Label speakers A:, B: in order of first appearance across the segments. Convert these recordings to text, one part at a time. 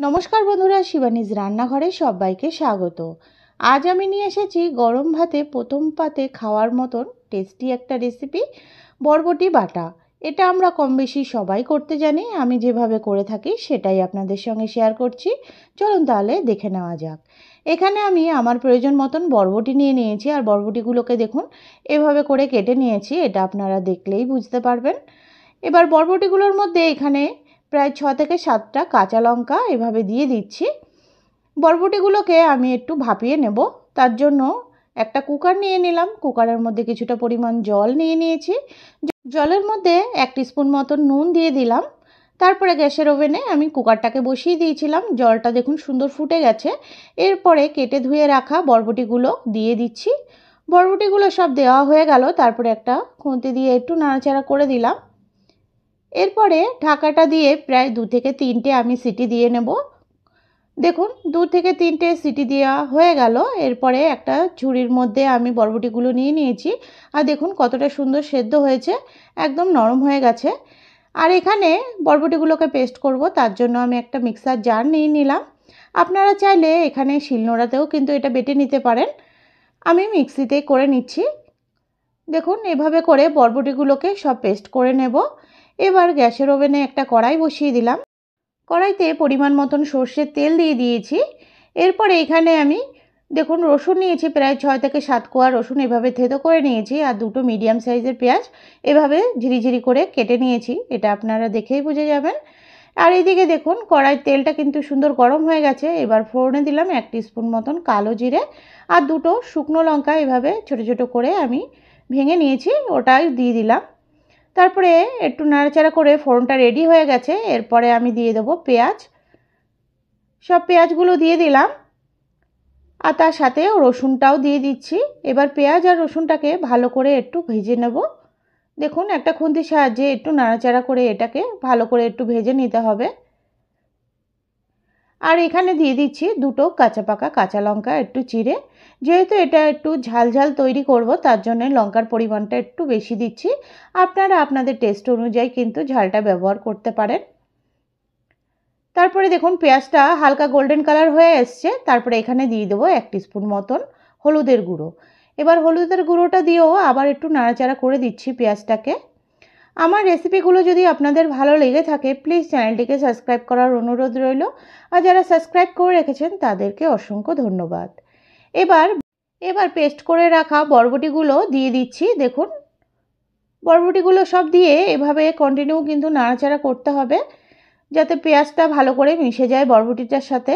A: নমস্কার বন্ধুরা, শিবানীজ রান্নাঘরে সবাইকে স্বাগত। আজ আমি নিয়ে এসেছি গরম ভাতে প্রথম পাতে খাওয়ার মতন টেস্টি একটা রেসিপি, বরবটি বাটা। এটা আমরা কম বেশি সবাই করতে জানি। আমি যেভাবে করে থাকি সেটাই আপনাদের সঙ্গে শেয়ার করছি। চলুন তাহলে দেখে নেওয়া যাক। এখানে আমি আমার প্রয়োজন মতন বরবটি নিয়ে নিয়েছি, আর বরবটিগুলোকে দেখুন এভাবে করে কেটে নিয়েছি। এটা আপনারা দেখলেই বুঝতে পারবেন। এবার বরবটিগুলোর মধ্যে এখানে প্রায় 6 থেকে 7টা কাঁচা লঙ্কা এভাবে দিয়ে দিচ্ছি। বরবটিগুলোকে আমি একটু ভাপিয়ে নেব। তার জন্য একটা কুকার নিয়ে নিলাম। কুকারের মধ্যে কিছুটা পরিমাণ জল নিয়ে নিয়েছি। জলের মধ্যে 1 টিস্পুন মতন নুন দিয়ে দিলাম। তারপরে গ্যাসের ওভেনে আমি কুকারটাকে বসিয়ে দিয়েছিলাম। জলটা দেখুন সুন্দর ফুটে গেছে। এরপরে কেটে ধুয়ে রাখা বরবটিগুলো দিয়ে দিচ্ছি। বরবটিগুলো সব দেওয়া হয়ে গেল। তারপরে একটা খুন্তি দিয়ে একটু নাড়াচাড়া করে দিলাম। এরপরে ঢাকাটা দিয়ে প্রায় 2 থেকে 3টে আমি সিটি দিয়ে নেব। দেখুন 2 থেকে 3টে সিটি দেওয়া হয়ে গেল। এরপরে একটা ঝুড়ির মধ্যে আমি বরবটিগুলো নিয়ে নিয়েছি। আর দেখুন কতটা সুন্দর সেদ্ধ হয়েছে, একদম নরম হয়ে গেছে। আর এখানে বরবটিগুলোকে পেস্ট করব, তার জন্য আমি একটা মিক্সার জার নিয়ে নিলাম। আপনারা চাইলে এখানে শিলনোড়াতেও কিন্তু এটা বেটে নিতে পারেন। আমি মিক্সিতেই করে নিচ্ছি। দেখুন এভাবে করে বরবটিগুলোকে সব পেস্ট করে নেব। এবার গ্যাসের ওভেনে একটা কড়াই বসিয়ে দিলাম। কড়াইতে পরিমাণ মতন সর্ষের তেল দিয়ে দিয়েছি। এরপরে এখানে আমি দেখুন রসুন নিয়েছি, প্রায় 6 থেকে 7 কোয়া রসুন এভাবে থেঁতো করে নিয়েছি। আর 2টো মিডিয়াম সাইজের পেঁয়াজ এভাবে ঝিরিঝিরি করে কেটে নিয়েছি। এটা আপনারা দেখেই বুঝে যাবেন। আর এইদিকে দেখুন কড়াইয়ের তেলটা কিন্তু সুন্দর গরম হয়ে গেছে। এবার ফোড়নে দিলাম 1 টিস্পুন মতন কালো জিরে আর 2টো শুকনো লঙ্কা এভাবে ছোটো ছোটো করে আমি ভেঙে নিয়েছি, ওটাই দিয়ে দিলাম। তারপরে একটু নাড়াচাড়া করে ফোড়নটা রেডি হয়ে গেছে। এরপরে আমি দিয়ে দেবো পেঁয়াজ। সব পেঁয়াজগুলো দিয়ে দিলাম আর তার সাথে রসুনটাও দিয়ে দিচ্ছি। এবার পেঁয়াজ আর রসুনটাকে ভালো করে একটু ভেজে নেব। দেখুন একটা খুন্তির সাহায্যে একটু নাড়াচাড়া করে এটাকে ভালো করে একটু ভেজে নিতে হবে। আর এখানে দিয়ে দিচ্ছি 2টো কাঁচা পাকা কাঁচা লঙ্কা একটু চিড়ে। যেহেতু এটা একটু ঝাল ঝাল তৈরি করব, তার জন্য লঙ্কার পরিমাণটা একটু বেশি দিচ্ছি। আপনারা আপনাদের টেস্ট অনুযায়ী কিন্তু ঝালটা ব্যবহার করতে পারেন। তারপরে দেখুন পেঁয়াজটা হালকা গোল্ডেন কালার হয়ে এসছে। তারপরে এখানে দিয়ে দেবো 1 টিস্পুন মতন হলুদের গুঁড়ো। এবার হলুদের গুঁড়োটা দিয়েও আবার একটু নাড়াচাড়া করে দিচ্ছি পেঁয়াজটাকে। আমার রেসিপিগুলো যদি আপনাদের ভালো লেগে থাকে প্লিজ চ্যানেলটিকে সাবস্ক্রাইব করার অনুরোধ রইল। আর যারা সাবস্ক্রাইব করে রেখেছেন তাদেরকে অসংখ্য ধন্যবাদ। এবার পেস্ট করে রাখা বরবটিগুলো দিয়ে দিচ্ছি। দেখুন বরবটিগুলো সব দিয়ে এভাবে কন্টিনিউ কিন্তু নাড়াচাড়া করতে হবে, যাতে পেঁয়াজটা ভালো করে মিশে যায় বরবটিটার সাথে।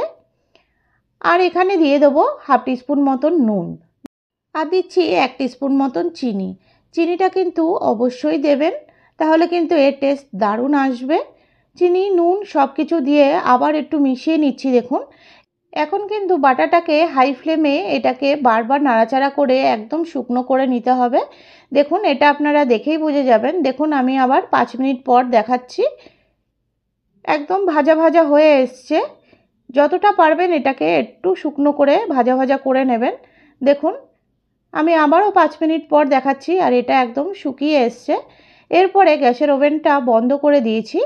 A: আর এখানে দিয়ে দেবো 1/2 টিস্পুন মতন নুন আর দিচ্ছি 1 টিস্পুন মতন চিনি। চিনিটা কিন্তু অবশ্যই দেবেন, তাহলে কিন্তু এর টেস্ট দারুণ আসবে। চিনি নুন সব কিছু দিয়ে আবার একটু মিশিয়ে নিচ্ছি। দেখুন এখন কিন্তু বাটাটাকে হাই ফ্লেমে এটাকে বারবার নাড়াচাড়া করে একদম শুকনো করে নিতে হবে। দেখুন এটা আপনারা দেখেই বুঝে যাবেন। দেখুন আমি আবার 5 মিনিট পর দেখাচ্ছি। একদম ভাজা ভাজা হয়ে এসছে। যতটা পারবেন এটাকে একটু শুকনো করে ভাজা ভাজা করে নেবেন। দেখুন আমি আবারও 5 মিনিট পর দেখাচ্ছি, আর এটা একদম শুকিয়ে এসছে। এরপরে গ্যাসের ওভেনটা বন্ধ করে দিয়েছি।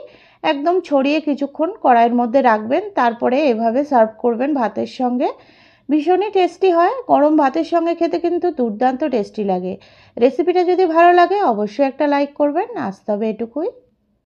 A: একদম ছড়িয়ে কিছুক্ষণ কড়াইয়ের মধ্যে রাখবেন, তারপরে এভাবে সার্ভ করবেন ভাতের সঙ্গে। ভীষণই টেস্টি হয়। গরম ভাতের সঙ্গে খেতে কিন্তু দুর্দান্ত টেস্টি লাগে। রেসিপিটা যদি ভালো লাগে অবশ্যই একটা লাইক করবেন। আজ তবে এটুকুই।